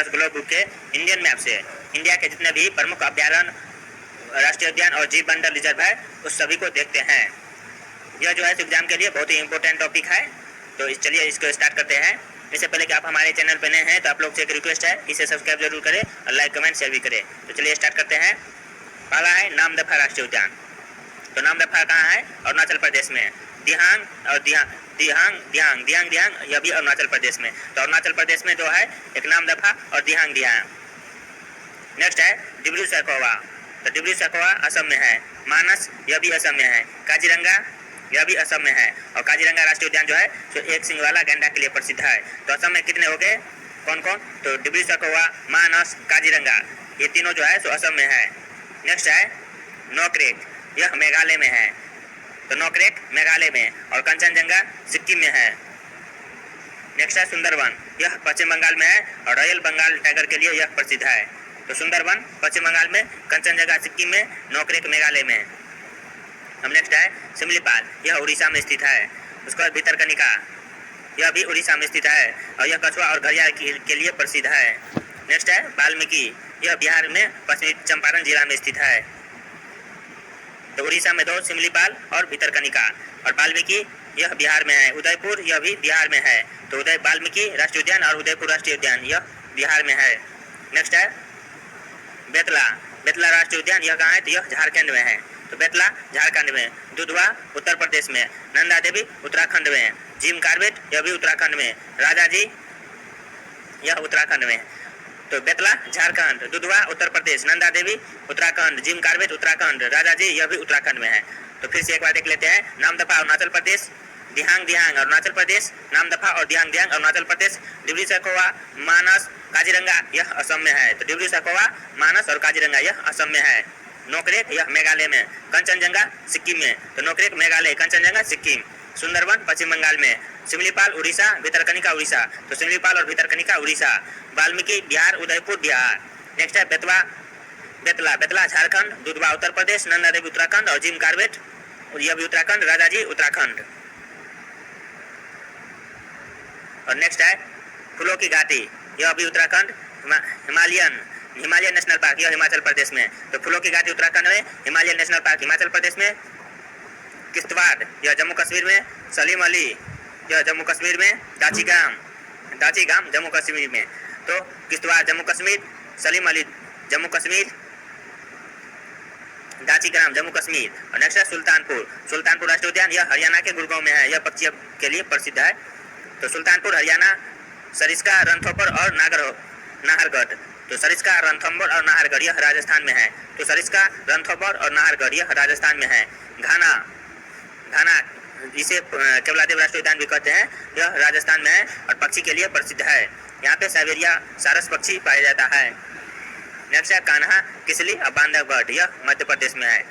Plus globe book के Indian map से India के जितने भी प्रमुख अभ्यारण्य, राष्ट्रीय उद्यान और जीव मंडल रिजर्व है उस सभी को देखते हैं। यह जो है एग्जाम के लिए बहुत ही इंपॉर्टेंट टॉपिक है। तो चलिए इसको स्टार्ट करते हैं। इससे पहले कि आप हमारे चैनल पर नए हैं तो आप लोग से एक रिक्वेस्ट है, इसे सब्सक्राइब जरूर करें और लाइक कमेंट शेयर भी करें। तो चलिए स्टार्ट करते हैं। पहला है नामदफा राष्ट्रीय उद्यान। तो नामदफा कहाँ है? अरुणाचल प्रदेश में। दिहांग और दिहांग यह भी अरुणाचल प्रदेश में। तो अरुणाचल प्रदेश में जो है एक नामदफा और दिहांग। नेक्स्ट है डिब्रू सैखोवा। तो डिब्रू सैखोवा असम में है। मानस यह भी असम में है। काजीरंगा यह भी असम में है। और काजीरंगा राष्ट्रीय उद्यान जो है तो एक सिंग वाला गैंडा के लिए प्रसिद्ध है। तो असम में कितने हो गए? कौन कौन? तो डिब्रू सैखोवा, मानस, काजीरंगा, ये तीनों जो है तो असम में है। नेक्स्ट है नोकरेक, यह मेघालय में है। तो नोकरेक मेघालय में और कंचनजंगा सिक्किम में है। नेक्स्ट है सुंदरवन, यह पश्चिम बंगाल में है और रॉयल बंगाल टाइगर के लिए यह प्रसिद्ध है। तो सुंदरवन पश्चिम बंगाल में, कंचनजंगा सिक्किम में, नोकरेक मेघालय में। अब नेक्स्ट है सिमलीपाल, यह उड़ीसा में स्थित है। उसके बाद भितरकनिका, यह भी उड़ीसा में स्थित है और यह कछुआ और घड़ियाल के लिए प्रसिद्ध है। नेक्स्ट है वाल्मीकि, यह बिहार में पश्चिमी चंपारण जिला में स्थित है। तो उड़ीसा में दो, सिमलीपाल और भितरकनिका। और वाल्मीकि यह बिहार में है। उदयपुर यह भी बिहार में है। तो वाल्मीकि राष्ट्रीय उद्यान और उदयपुर राष्ट्रीय उद्यान यह बिहार में है। नेक्स्ट है बेतला, बेतला राष्ट्रीय उद्यान यह कहाँ है? तो यह झारखंड में है। तो बेतला झारखंड में। दुधवा उत्तर प्रदेश में। नंदा देवी उत्तराखंड में। जिम कार्बेट यह भी उत्तराखंड में। राजा जी यह उत्तराखंड में। तो बेतला झारखंड, दुधवा उत्तर प्रदेश, नंदा देवी उत्तराखंड, जिम कार्बेट उत्तराखंड, राजा जी यह भी उत्तराखंड में है। तो फिर से एक बार देख लेते हैं। नामदफा अरुणाचल प्रदेश, दिहांग अरुणाचल प्रदेश, नामदफा और दिहांग अरुणाचल प्रदेश, डिब्रू सैखोवा, मानस, काजीरंगा यह असम में है। तो डिब्रू सैखोवा, मानस और काजीरंगा यह असम में है। नोकरेक यह मेघालय में। कंचनजंगा सिक्किम में। तो नोकरेक मेघालय, कंचनजंगा सिक्किम। सुंदरवन पश्चिम बंगाल में। सिमलीपाल उड़ीसा, भितरकनिका उड़ीसा। तो सिमलीपाल और भितरकनिका उड़ीसा। वाल्मीकि बिहार, उदयपुर बिहार। नेक्स्ट है बेतला झारखंड, दुधवा उत्तर प्रदेश, नंदा देवी उत्तराखंड और जिम कार्बेट यह भी उत्तराखंड, राजा जी उत्तराखंड। और नेक्स्ट है फूलों की घाटी, यह भी उत्तराखंड। हिमालयन नेशनल पार्क यह हिमाचल प्रदेश में। तो फूलों की घाटी उत्तराखंड में, Himalayan national park Himachal Pradesh में। किश्तवाड़ यह जम्मू कश्मीर में। सलीम अली यह जम्मू कश्मीर में। दाची गाम जम्मू कश्मीर में। तो किश्तवाड़ जम्मू कश्मीर, सलीम अली जम्मू कश्मीर, दाची-ग्राम जम्मू कश्मीर। और नेक्स्ट है सुल्तानपुर राष्ट्रीय उद्यान यह हरियाणा के गुड़गांव में है। यह पक्षियों के लिए प्रसिद्ध है। तो सुल्तानपुर हरियाणा। सरिस्का, रणथंभौर और नाहरगढ़। तो सरिस्का, रणथंभौर और नाहरगढ़ यह राजस्थान में है। तो सरिस्का, रणथंभौर और नाहरगढ़ यह राजस्थान में है। घाना जिसे केवलादेव राष्ट्रीय उद्यान भी कहते हैं यह राजस्थान में है और पक्षी के लिए प्रसिद्ध है। यहाँ पे साइबेरिया सारस पक्षी पाया जाता है। नेक्स्ट है कान्हा, किसली और बांधवगढ़ यह मध्य प्रदेश में है।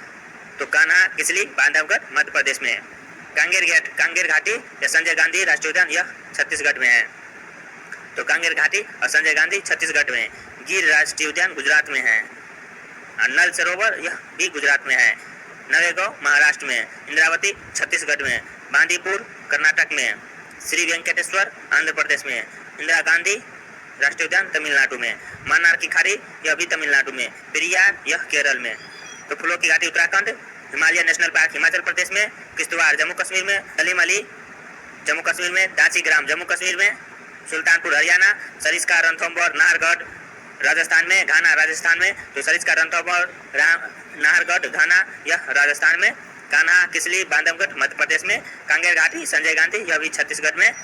तो कान्हा, किसली, बांधवगढ़ मध्य प्रदेश में। कांगेर घाटी या संजय गांधी राष्ट्रीय उद्यान यह छत्तीसगढ़ में है। तो कांगेर घाटी और संजय गांधी छत्तीसगढ़ में। गिर राष्ट्रीय उद्यान गुजरात में है। और नल सरोवर यह भी गुजरात में है। नवेगांव महाराष्ट्र में। इंद्रावती छत्तीसगढ़ में। बांदीपुर कर्नाटक में। श्री वेंकटेश्वर आंध्र प्रदेश में। इंदिरा गांधी राष्ट्रीय उद्यान तमिलनाडु में। मन्नार की खाड़ी यह भी तमिलनाडु में। पेरियार यह केरल में। तो फूलों की घाटी Uttarakhand. Himalayan national park Himachal Pradesh में। किश्तवाड़ जम्मू कश्मीर में। सलीम अली जम्मू कश्मीर में। दाची-ग्राम जम्मू कश्मीर में। सुल्तानपुर हरियाणा। सरिस्का, रणथंभौर, नाहरगढ़ राजस्थान में। घाना राजस्थान में। तो सरिस्का, रणथंभौर, नाहरगढ़, घाना यह राजस्थान में। कान्हा, किसली, बांधवगढ़ मध्य प्रदेश में। कांगेर घाटी, संजय गांधी यह भी छत्तीसगढ़ में।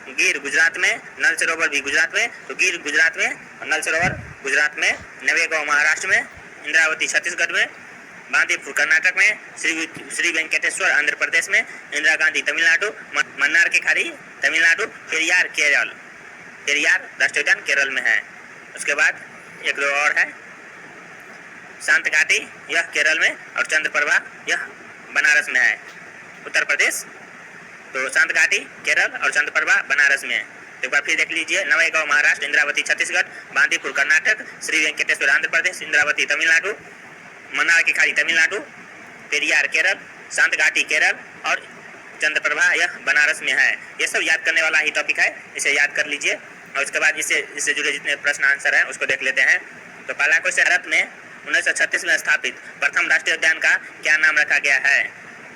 गिर गुजरात में। नल सरोवर भी गुजरात में। तो गिर गुजरात में और नल सरोवर गुजरात में। नवेगांव महाराष्ट्र में। इंद्रावती छत्तीसगढ़ में। बांदीपुर कर्नाटक में। श्री वेंकटेश्वर आंध्र प्रदेश में। इंदिरा गांधी तमिलनाडु। मन्नार की खाड़ी तमिलनाडु। पेरियार केरल, पेरियार राष्ट्रीय उद्यान केरल में है। उसके बाद एक दो और है। शांत घाटी यह केरल में और चंद्रप्रभा यह बनारस में है, उत्तर प्रदेश। तो शांत घाटी केरल और चंद्रप्रभा बनारस में। एक बार फिर देख लीजिए। नवेगांव महाराष्ट्र, इंद्रावती छत्तीसगढ़, बांदीपुर कर्नाटक, श्री वेंकटेश्वर आंध्र प्रदेश, इंद्रावती तमिलनाडु, मन्नार की खाड़ी तमिलनाडु, पेरियार केरल, शांत घाटी केरल और चंद्रप्रभा यह बनारस में है। ये सब याद करने वाला ही टॉपिक है, इसे याद कर लीजिए। और उसके बाद इससे जुड़े जितने प्रश्न आंसर हैं उसको देख लेते हैं। तो पहला क्वेश्चन, भारत में 1936 में स्थापित प्रथम राष्ट्रीय उद्यान का क्या नाम रखा गया है?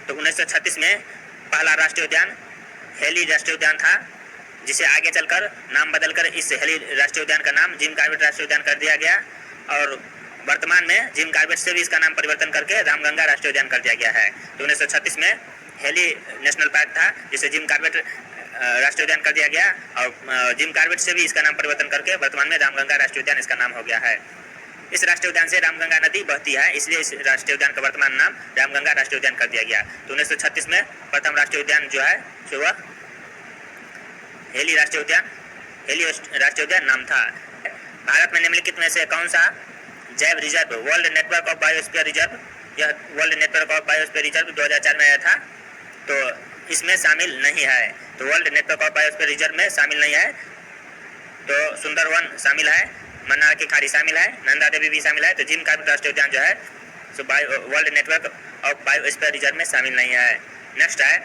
तो 1936 में पहला राष्ट्रीय उद्यान हेली राष्ट्रीय उद्यान था, जिसे आगे चलकर नाम बदलकर इस हेली राष्ट्रीय उद्यान का नाम जिम कॉर्बेट राष्ट्रीय उद्यान कर दिया गया, और वर्तमान में जिम कॉर्बेट से भी इसका नाम परिवर्तन करके रामगंगा राष्ट्रीय उद्यान कर दिया गया है। तो 1936 में हेली नेशनल पार्क था, जिसे जिम कॉर्बेट राष्ट्रीय उद्यान कर दिया गया, और जिम कॉर्बेट से भी इसका नाम परिवर्तन करके वर्तमान में रामगंगा राष्ट्रीय उद्यान इसका नाम हो गया है। इस राष्ट्रीय उद्यान से रामगंगा नदी बहती है, इसलिए इस राष्ट्रीय उद्यान का वर्तमान नाम रामगंगा राष्ट्रीय उद्यान कर दिया गया। तो 1936 में प्रथम राष्ट्रीय उद्यान जो है सो वह हेली राष्ट्रीय उद्यान नाम था। भारत में निम्नलिखित में से कौन सा जैव reserve world network of biosphere reserve, यह world network of biosphere reserve 2004 में आया था, तो इसमें शामिल नहीं है। तो world network of biosphere reserve में शामिल नहीं है। तो सुंदरवन शामिल है, मन्नार की खाड़ी शामिल है, नंदा देवी भी शामिल है। तो जिम कॉर्बेट राष्ट्रीय उद्यान जो है so world network of biosphere reserve में शामिल नहीं है। नेक्स्ट है,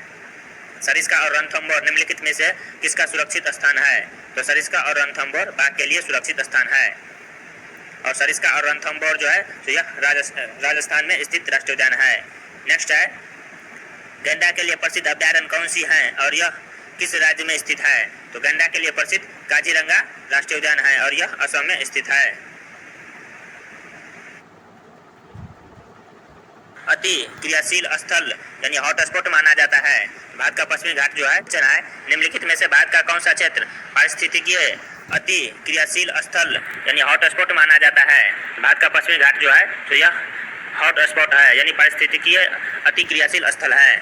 सरिस्का और रणथंभौर निम्नलिखित में से किसका सुरक्षित स्थान है? तो सरिस्का और रणथंभौर बाघ के लिए सुरक्षित स्थान है, और सरिस्का और रणथंभौर जो है तो यह राजस्थान में स्थित राष्ट्रीय उद्यान है। नेक्स्ट है, गैंडा के लिए प्रसिद्ध अभ्यारण्य कौन सी है और यह किस राज्य में स्थित है? तो गैंडा के लिए प्रसिद्ध काजीरंगा राष्ट्रीय उद्यान है, और यह असम में स्थित है। अति क्रियाशील स्थल यानी हॉटस्पॉट माना जाता है भारत का पश्चिमी घाट जो है निम्नलिखित में से भारत का कौन सा क्षेत्र पारिस्थितिकीय अति क्रियाशील स्थल यानी हॉटस्पॉट माना जाता है? भारत का पश्चिमी घाट जो है तो यह हॉटस्पॉट है, यानी पारिस्थितिकीय अति क्रियाशील स्थल है।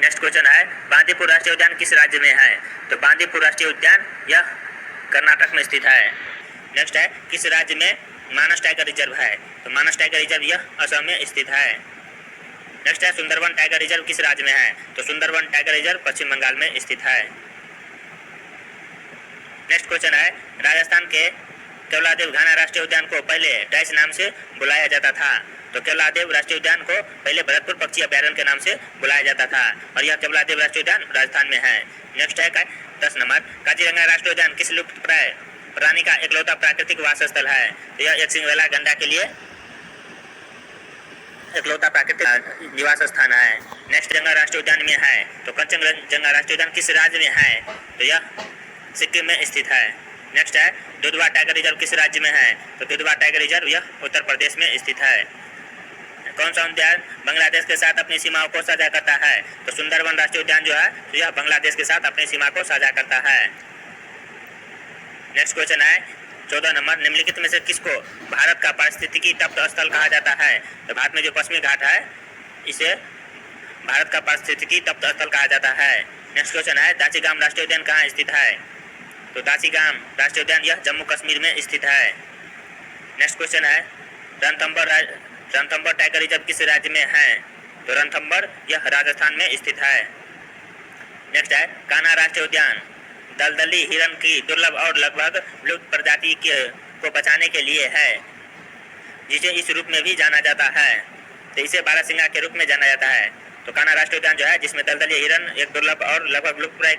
नेक्स्ट क्वेश्चन है, बांदीपुर राष्ट्रीय उद्यान किस राज्य में है? तो बांदीपुर राष्ट्रीय उद्यान यह कर्नाटक में स्थित है। नेक्स्ट है, किस राज्य में मानस टाइगर रिजर्व है? तो मानस टाइगर रिजर्व यह असम में स्थित है। नेक्स्ट है, सुंदरवन टाइगर रिजर्व किस राज्य में है? तो सुंदरवन टाइगर रिजर्व पश्चिम बंगाल में स्थित है। नेक्स्ट क्वेश्चन है, राजस्थान के केवलादेव घाना राष्ट्रीय उद्यान को पहले डैश नाम से बुलाया जाता था? तो केवलादेव राष्ट्रीय उद्यान को पहले भरतपुर पक्षी अभ्यारण्य के नाम से बुलाया जाता था, और यह केवलादेव राष्ट्रीय उद्यान राजस्थान में है। नेक्स्ट है 10 नंबर, काजीरंगा राष्ट्रीय उद्यान किस लुप्त प्राय प्राणी का एकलौता प्राकृतिक वास स्थल है? तो यह एक सिंगला गंडा के लिए एकलौता प्राकृतिक निवास स्थान है। नेक्स्ट जंगा राष्ट्रीय उद्यान में है, तो कंचनजंगा राष्ट्रीय उद्यान किस राज्य में है? तो यह सिक्किम में स्थित है। नेक्स्ट है, दुधवा टाइगर रिजर्व किस राज्य में है? तो दुधवा टाइगर रिजर्व यह उत्तर प्रदेश में स्थित है। कौन सा उद्यान बांग्लादेश के साथ अपनी सीमाओं को साझा करता है? तो सुंदरवन राष्ट्रीय उद्यान जो है तो यह बांग्लादेश के साथ अपनी सीमा को साझा करता है। नेक्स्ट क्वेश्चन है 14 नंबर, निम्नलिखित में से किसको भारत का पारिस्थितिकी तप्त स्थल कहा जाता है? तो भारत में जो पश्चिमी घाट है इसे भारत का पारिस्थितिकी तप्त स्थल कहा जाता है। नेक्स्ट क्वेश्चन है, दाचीगाम राष्ट्रीय उद्यान कहाँ स्थित है? तो दाचीगाम राष्ट्रीय उद्यान यह जम्मू कश्मीर में स्थित है। नेक्स्ट क्वेश्चन है, रणथंभौर टाइगर रिजर्व किस राज्य में है? तो रणथंभौर यह राजस्थान में स्थित है। नेक्स्ट है, कान्हा राष्ट्रीय उद्यान दलदली हिरण की दुर्लभ और लगभग विलुप्त प्रजाति को बचाने के लिए है, जिसे इस रूप में भी जाना जाता है। तो इसे बारहसिंगा के रूप में जाना जाता है। तो कान्हा राष्ट्रीय उद्यान जो है जिसमें दलदली हिरण एक दुर्लभ और लगभग विलुप्त प्राय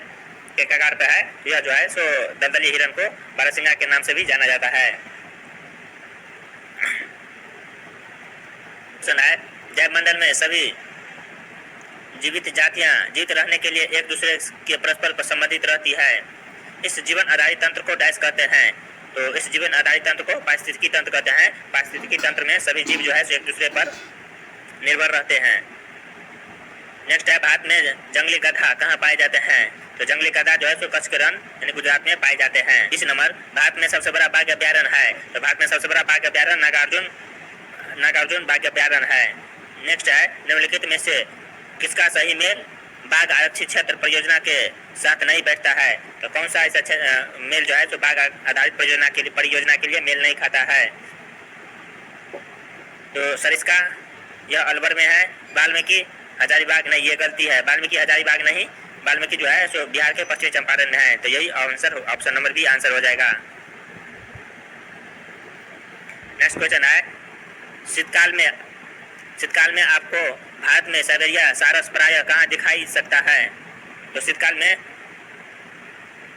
के कगार पे है, यह जो है सो दलदली हिरण को बारहसिंगा के नाम से भी जाना जाता है। है जैवमंडल में सभी जीवित जातियां जीवित रहने के लिए एक दूसरे के परस्पर संबंधित रहती है। इस जीवन आधारित तंत्र को डैश कहते हैं? तो इस जीवन आधारित तंत्र को पारिस्थितिकी तंत्र कहते हैं। पारिस्थितिकी तंत्र में सभी जीव जो है एक दूसरे पर निर्भर रहते हैं। नेक्स्ट है, भारत में जंगली गधा कहाँ पाए जाते हैं? तो जंगली गधा जो है सो कच्छ के रण यानी गुजरात में पाए जाते हैं। 20 नंबर, भारत में सबसे बड़ा बाघ अभ्यारण्य है? तो भारत में सबसे बड़ा बाघ अभ्यारण्य नागार्जुन बाघ अभ्यारण्य है। नेक्स्ट है, निम्नलिखित में से किसका सही मेल बाघ आरक्षित क्षेत्र परियोजना के साथ नहीं बैठता है? तो कौन सा ऐसा मेल जो है तो बाघ आधारित परियोजना के लिए मेल नहीं खाता है? तो सरिस्का यह अलवर में है। वाल्मीकि हजारीबाग नहीं, ये गलती है, वाल्मीकि हजारीबाग नहीं, वाल्मीकि जो है सो बिहार के पश्चिमी चंपारण में है। तो यही answer option number B answer हो जाएगा। नेक्स्ट क्वेश्चन है, शीतकाल में आपको भारत में साइबेरिया सारस प्रायः कहाँ दिखाई सकता है? तो शीतकाल में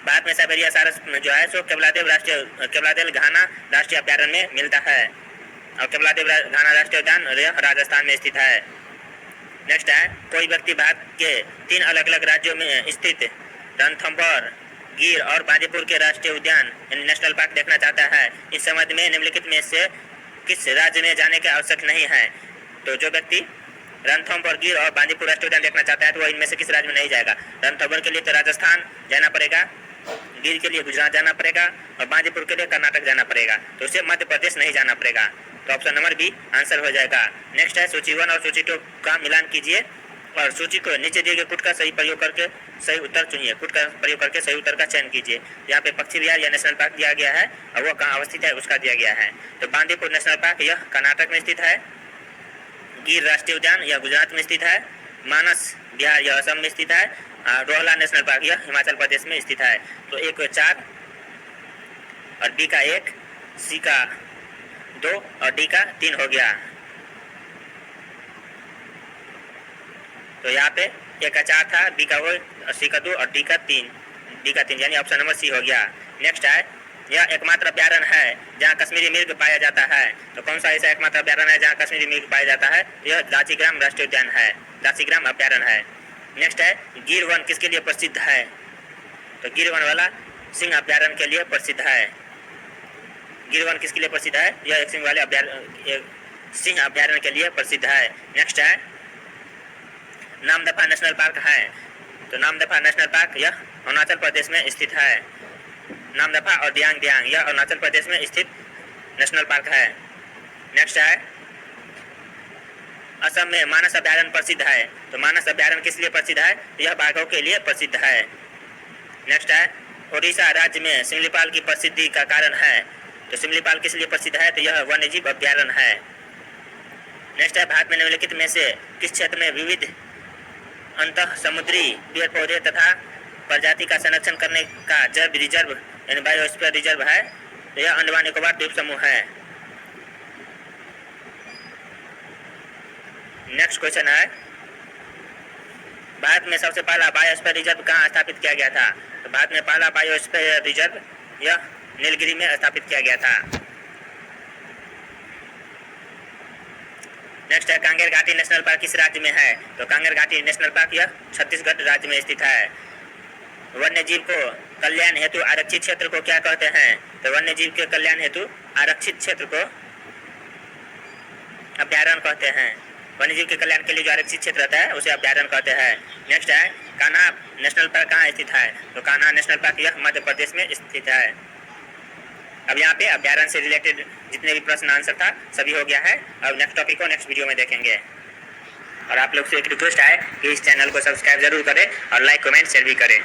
भारत में साइबेरिया सारस जो है सो केवलादेव घाना राष्ट्रीय अभ्यारण्य में मिलता है और केवलादेव घाना राष्ट्रीय उद्यान राजस्थान में स्थित है। नेक्स्ट है, कोई व्यक्ति भारत के 3 अलग अलग राज्यों में स्थित रणथंभौर, गिर और बांदीपुर के राष्ट्रीय उद्यान यानी नेशनल पार्क देखना चाहता है। इस संबंध में निम्नलिखित में से किस राज्य में जाने की आवश्यक नहीं है। तो जो व्यक्ति रणथंभौर, गिर और बांदीपुर राष्ट्रीय उद्यान देखना चाहता है तो वह इनमें से किस राज्य में नहीं जाएगा। रणथंभौर के लिए तो राजस्थान जाना पड़ेगा, गिर के लिए गुजरात जाना पड़ेगा और बांदीपुर के लिए कर्नाटक जाना पड़ेगा। तो उसे मध्य प्रदेश नहीं जाना पड़ेगा। तो ऑप्शन नंबर बी आंसर हो जाएगा। नेक्स्ट है, सूची 1 और सूची 2 का मिलान कीजिए और सूची को नीचे दिए गए कुट का सही प्रयोग करके सही उत्तर चुनिए। कुट का प्रयोग करके सही उत्तर का चयन कीजिए। यहाँ पे पक्षी विहार या नेशनल पार्क दिया गया है और वो कहाँ अवस्थित है उसका दिया गया है। तो बांदीपुर नेशनल पार्क यह कर्नाटक में स्थित है, गिर राष्ट्रीय उद्यान यह गुजरात में स्थित है, मानस बिहार यह असम में स्थित है, रोहला नेशनल पार्क यह हिमाचल प्रदेश में स्थित है। तो ए को 4 और बी का 1, सी का 2 और डी का 3 हो गया। तो यहाँ पे ए का 4 था, बी का 1, सी का 2 और डी का 3 यानी ऑप्शन नंबर सी हो गया। नेक्स्ट है, यह एकमात्र अभ्यारण्य है जहाँ कश्मीरी मिर्ग पाया जाता है। तो कौन सा ऐसा एकमात्र अभ्यारण्य है जहाँ कश्मीरी मिर्ग पाया जाता है? यह दासीग्राम राष्ट्रीय उद्यान है, दासीग्राम अभ्यारण्य है। नेक्स्ट है, गिर वन किसके लिए प्रसिद्ध है? तो गिर वन वाला सिंह अभ्यारण्य के लिए प्रसिद्ध है। गिर वन किसके लिए प्रसिद्ध है? यह एक सिंह वाले सिंह अभ्यारण्य के लिए प्रसिद्ध है। नेक्स्ट है, नामदफा नेशनल पार्क है। तो नामदफा नेशनल पार्क यह अरुणाचल प्रदेश में स्थित है। नामदफा और दियांग यह अरुणाचल प्रदेश में स्थित नेशनल पार्क है। नेक्स्ट है, असम में मानस अभ्यारण्य प्रसिद्ध है। तो मानस अभ्यारण्य किस लिए प्रसिद्ध है? यह बाघों के लिए प्रसिद्ध है। नेक्स्ट है, उड़ीसा राज्य में सिमलीपाल की प्रसिद्धि का कारण है। तो सिमलीपाल किस लिए प्रसिद्ध है? तो यह वन्यजीव अभ्यारण्य है। नेक्स्ट है, भारत में निम्नलिखित में से किस क्षेत्र में विविध अंतः समुद्री पेड़ पौधे तथा प्रजाति का संरक्षण करने का जैव रिजर्व यानी बायोस्फीयर रिजर्व है? तो यह अंडमान निकोबार द्वीप समूह है। नेक्स्ट क्वेश्चन है, भारत में सबसे पहला बायोस्फीयर रिजर्व कहाँ स्थापित किया गया था? तो भारत में पहला बायोस्फीयर रिजर्व यह नीलगिरी में स्थापित किया गया था। नेक्स्ट है, कांगेर घाटी नेशनल पार्क किस राज्य में है? तो कांगेर घाटी नेशनल पार्क यह छत्तीसगढ़ राज्य में स्थित है। वन्यजीव को कल्याण हेतु आरक्षित क्षेत्र को क्या कहते हैं? तो वन्यजीव के कल्याण हेतु आरक्षित क्षेत्र को अभ्यारण्य कहते हैं। वन्यजीव के कल्याण के लिए जो आरक्षित क्षेत्र रहता है उसे अभ्यारण्य कहते हैं। नेक्स्ट है, कान्हा नेशनल पार्क कहाँ स्थित है? तो कान्हा नेशनल पार्क यह मध्य प्रदेश में स्थित है। अब यहाँ पे अभ्यारण्य से रिलेटेड जितने भी प्रश्न आंसर था सभी हो गया है। अब नेक्स्ट टॉपिक को नेक्स्ट वीडियो में देखेंगे। और आप लोग से एक रिक्वेस्ट है कि इस चैनल को सब्सक्राइब जरूर करें और लाइक कमेंट शेयर भी करें।